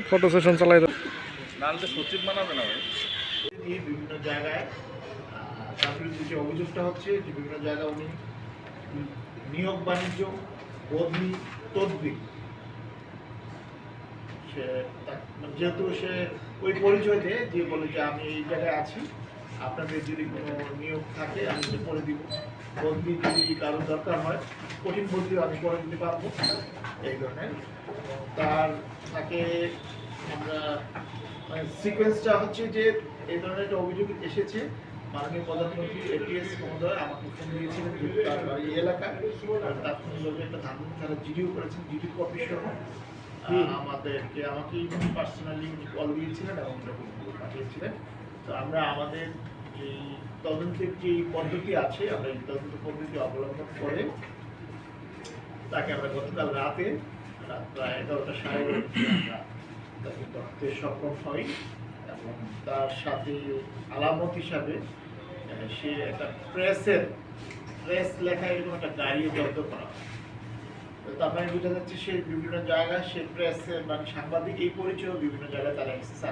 Photo session চালাই দাও। নাহলে তো সচিব বানাবে না ভাই। বিভিন্ন জায়গায় তার বিরুদ্ধে যে অভিযোগটা হচ্ছে যে বিভিন্ন জায়গায় উনি নিয়োগ বাণিজ্য বদলি তদবির সে যেহেতু সে ওই পরিচয় দেয় যে বলে যে আমি এই জায়গায় আছি, আপনাদের যদি কোনো নিয়োগ থাকে আমি সে করে দিব, বদলি যদি কারো দরকার হয় কঠিন বদলিও আমি করে দিতে পারবো এই ধরনের। তাকে আমরা সিকোয়েন্সটা হচ্ছে যে এই ধরনের একটা অভিযোগ এসেছে, মাননীয় প্রধানমন্ত্রী এটিএস মহোদয় আমাকে ফোন দিয়েছিলেন যে তার বাড়ি এলাকায় তাৎক্ষণিকভাবে একটা ধানমন্ডি তারা জিডিও করেছেন, জিডি কপি সহ আমাকে পার্সোনালি কল দিয়েছিলেন এবং পাঠিয়েছিলেন। তো আমরা আমাদের এই তদন্তের যে পদ্ধতি আছে আমরা এই তদন্ত পদ্ধতি অবলম্বন করে তাকে আমরা গতকাল রাত প্রায় 11:30 আমরা তাকে ধরতে সক্ষম হই এবং তার সাথে আলামত হিসাবে সে একটা প্রেস লেখা এরকম একটা গাড়ি জব্দ করা। তার মানে বোঝা যাচ্ছে সে বিভিন্ন জায়গায় সে প্রেসের মানে সাংবাদিক এই পরিচয় বিভিন্ন জায়গায় তারা এসেছে।